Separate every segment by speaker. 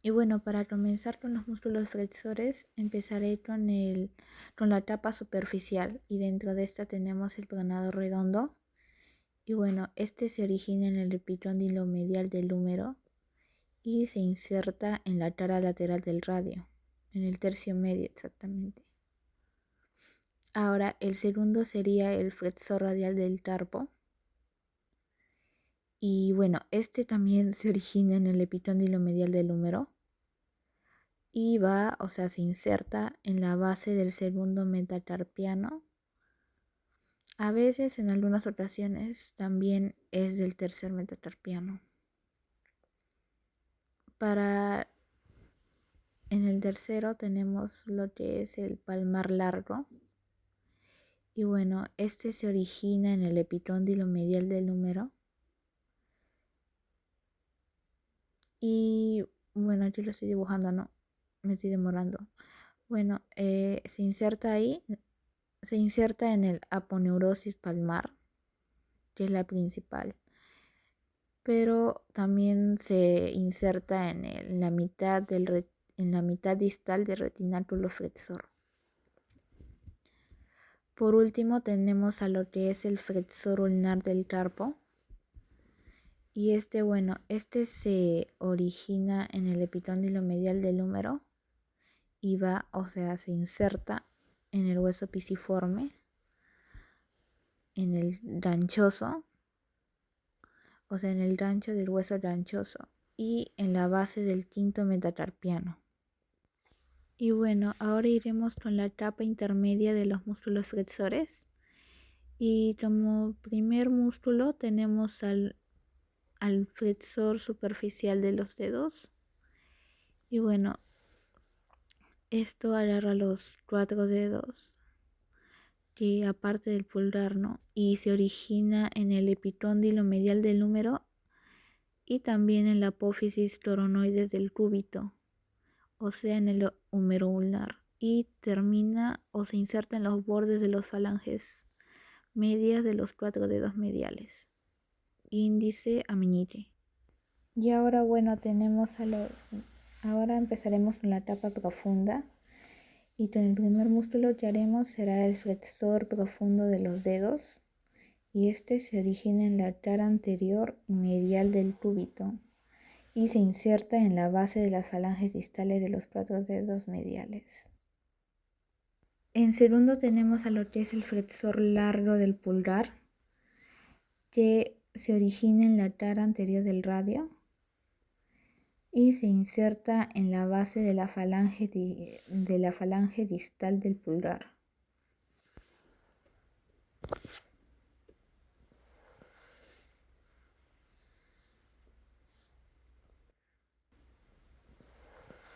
Speaker 1: Y bueno, para comenzar con los músculos flexores, empezaré con la tapa superficial y dentro de esta tenemos el planado redondo. Y bueno, este se origina en el epicóndilo medial del húmero y se inserta en la cara lateral del radio, en el tercio medio exactamente. Ahora, el segundo sería el flexor radial del carpo. Y bueno, este también se origina en el epicóndilo medial del húmero y se inserta en la base del segundo metacarpiano. A veces, en algunas ocasiones, también es del tercer metacarpiano. En el tercero tenemos lo que es el palmar largo. Y bueno, este se origina en el epicóndilo medial del húmero. Y bueno, aquí lo estoy dibujando, no, me estoy demorando. Bueno, se inserta ahí, se inserta en el aponeurosis palmar, que es la principal, pero también se inserta en la mitad distal del retináculo flexor. Por último tenemos a lo que es el flexor ulnar del carpo. Y este se origina en el epicóndilo medial del húmero y se inserta en el hueso pisiforme, en el ganchoso, en el gancho del hueso ganchoso y en la base del quinto metacarpiano. Y bueno, ahora iremos con la capa intermedia de los músculos flexores. Y como primer músculo tenemos al flexor superficial de los dedos. Y bueno, esto agarra los 4 dedos, que aparte del pulgar, ¿no? Y se origina en el epicóndilo medial del húmero y también en la apófisis coronoides del cúbito, o sea, en el húmero ulnar. Y termina o se inserta en los bordes de las falanges medias de los 4 dedos mediales, índice a meñique. Y ahora ahora empezaremos con la capa profunda. Y con el primer músculo que haremos será el flexor profundo de los dedos. Y este se origina en la cara anterior medial del cúbito y se inserta en la base de las falanges distales de los 4 dedos mediales. En segundo tenemos a lo que es el flexor largo del pulgar, que se origina en la cara anterior del radio y se inserta en la base de la falange distal del pulgar.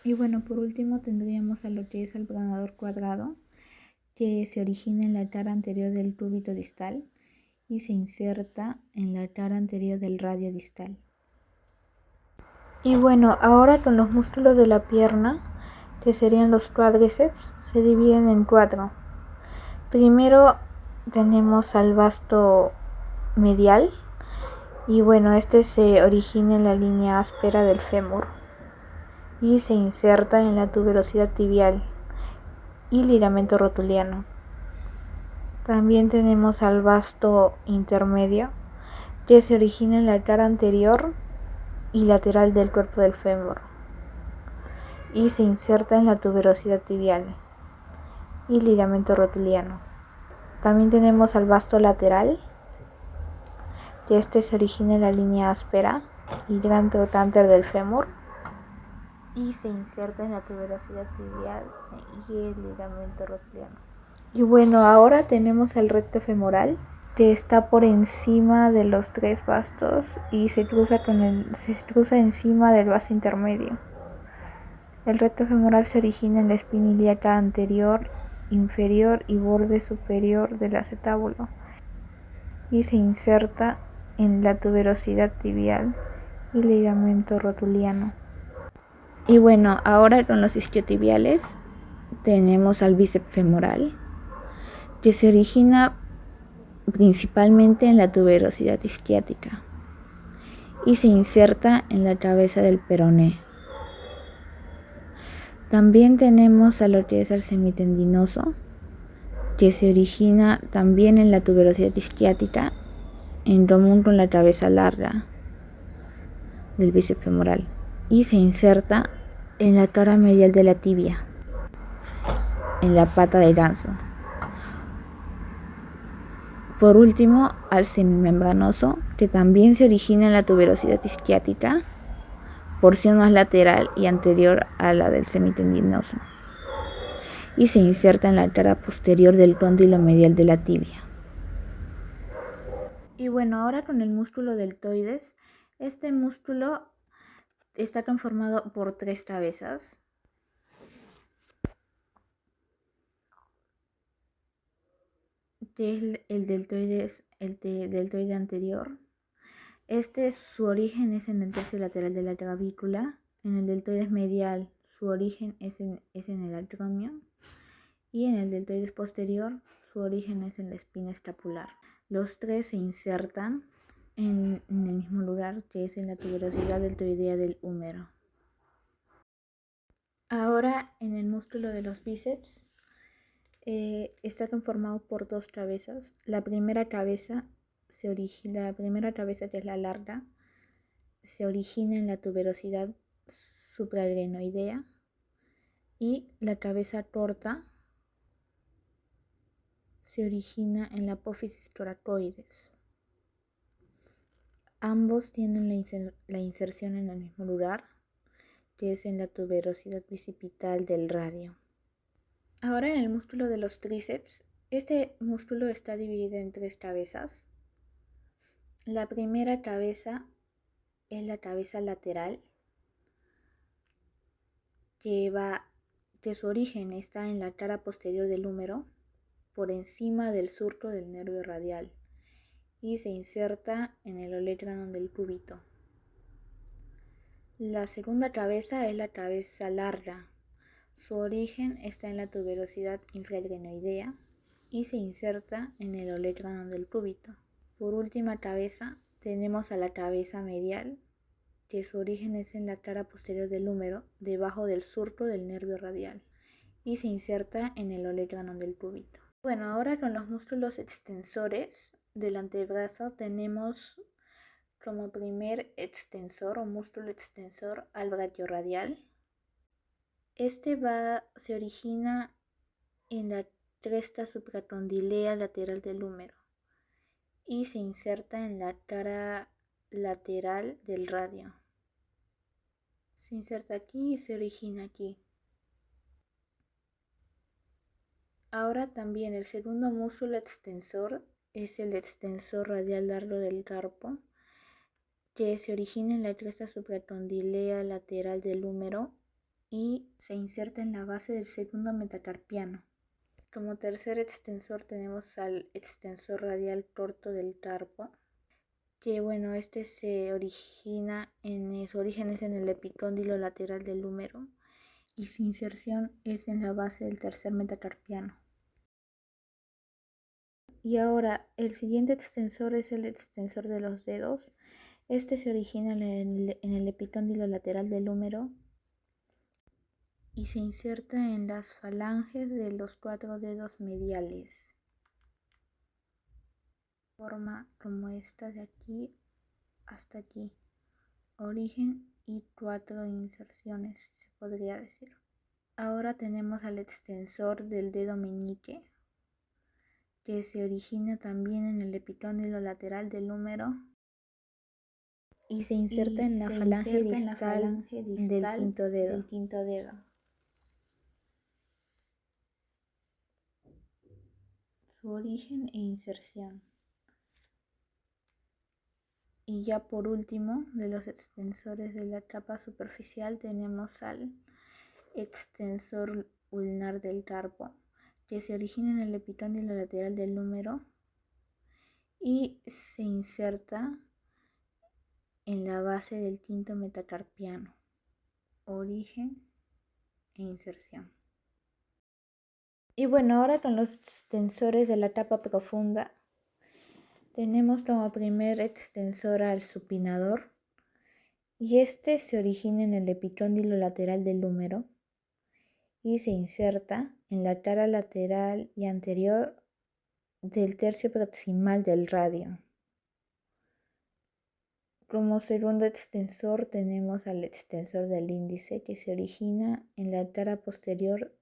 Speaker 1: Y bueno, por último tendríamos a lo que es el planador cuadrado, que se origina en la cara anterior del cúbito distal y se inserta en la cara anterior del radio distal. Y bueno, ahora con los músculos de la pierna, que serían los cuádriceps, se dividen en 4. Primero tenemos al vasto medial y bueno, este se origina en la línea áspera del fémur y se inserta en la tuberosidad tibial y ligamento rotuliano. También tenemos al vasto intermedio, que se origina en la cara anterior y lateral del cuerpo del fémur y se inserta en la tuberosidad tibial y ligamento rotuliano. También tenemos al vasto lateral, que este se origina en la línea áspera y gran trocánter del fémur y se inserta en la tuberosidad tibial y el ligamento rotuliano. Y bueno, ahora tenemos el recto femoral, que está por encima de los 3 bastos y se cruza encima del vasto intermedio. El recto femoral se origina en la espina ilíaca anterior, inferior y borde superior del acetábulo y se inserta en la tuberosidad tibial y ligamento rotuliano. Y bueno, ahora con los isquiotibiales tenemos al bíceps femoral, que se origina principalmente en la tuberosidad isquiática y se inserta en la cabeza del peroné. También tenemos a lo que es el semitendinoso, que se origina también en la tuberosidad isquiática, en común con la cabeza larga del bíceps femoral, y se inserta en la cara medial de la tibia, en la pata de ganso. Por último, al semimembranoso, que también se origina en la tuberosidad isquiática, porción más lateral y anterior a la del semitendinoso, y se inserta en la cara posterior del cóndilo medial de la tibia. Y bueno, ahora con el músculo deltoides, este músculo está conformado por 3 cabezas. Que es el deltoide anterior. Su origen es en el tercio lateral de la clavícula. En el deltoides medial, su origen es en el acromio. Y en el deltoides posterior, su origen es en la espina escapular. Los 3 se insertan en el mismo lugar, que es en la tuberosidad deltoidea del húmero. Ahora, en el músculo de los bíceps, está conformado por 2 cabezas. La primera cabeza, que es la larga, se origina en la tuberosidad supraglenoidea, y la cabeza corta se origina en la apófisis toracoides. Ambos tienen la inserción en el mismo lugar, que es en la tuberosidad bicipital del radio. Ahora, en el músculo de los tríceps, este músculo está dividido en 3 cabezas. La primera cabeza es la cabeza lateral, que su origen está en la cara posterior del húmero, por encima del surco del nervio radial, y se inserta en el olecranon del cúbito. La segunda cabeza es la cabeza larga. Su origen está en la tuberosidad infraglenoidea y se inserta en el olecranon del cúbito. Por última cabeza tenemos a la cabeza medial, que su origen es en la cara posterior del húmero, debajo del surco del nervio radial, y se inserta en el olecranon del cúbito. Bueno, ahora con los músculos extensores del antebrazo tenemos como primer extensor o músculo extensor al brachiorradial. Se origina en la cresta supracondilea lateral del húmero y se inserta en la cara lateral del radio. Se inserta aquí y se origina aquí. Ahora también el segundo músculo extensor es el extensor radial largo del carpo, que se origina en la cresta supracondilea lateral del húmero y se inserta en la base del segundo metacarpiano. Como tercer extensor tenemos al extensor radial corto del carpo, que su origen es en el epicóndilo lateral del húmero y su inserción es en la base del tercer metacarpiano. Y ahora el siguiente extensor es el extensor de los dedos. Se origina en el epicóndilo lateral del húmero y se inserta en las falanges de los 4 dedos mediales. Forma como esta de aquí hasta aquí. Origen y 4 inserciones, se podría decir. Ahora tenemos al extensor del dedo meñique, que se origina también en el epicóndilo lateral del húmero y se inserta en la falange distal del quinto dedo. Su origen e inserción. Y ya por último, de los extensores de la capa superficial tenemos al extensor ulnar del carpo, que se origina en el epicóndilo lateral del húmero y se inserta en la base del quinto metacarpiano. Origen e inserción. Y bueno, ahora con los extensores de la capa profunda tenemos como primer extensor al supinador y se origina en el epicóndilo lateral del húmero y se inserta en la tara lateral y anterior del tercio proximal del radio. Como segundo extensor tenemos al extensor del índice, que se origina en la tara posterior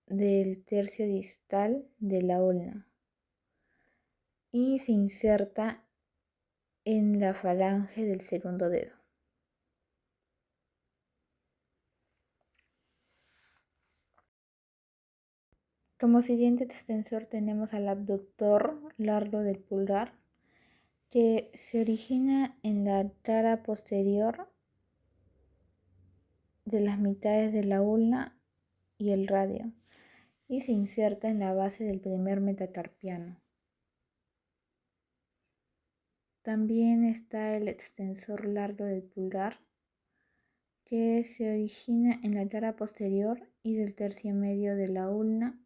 Speaker 1: del tercio distal de la ulna y se inserta en la falange del segundo dedo. Como siguiente extensor tenemos al abductor largo del pulgar, que se origina en la tara posterior de las mitades de la ulna y el radio y se inserta en la base del primer metacarpiano. También está el extensor largo del pulgar, que se origina en la tara posterior y del tercio medio de la ulna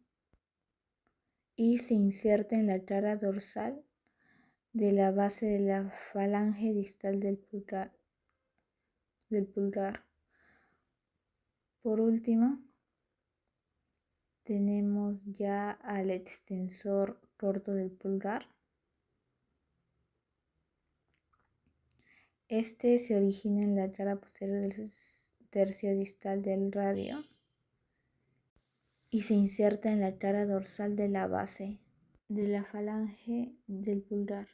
Speaker 1: y se inserta en la tara dorsal de la base de la falange distal del pulgar. Por último, tenemos ya al extensor corto del pulgar. Este se origina en la tara posterior del tercio distal del radio y se inserta en la tara dorsal de la base de la falange del pulgar.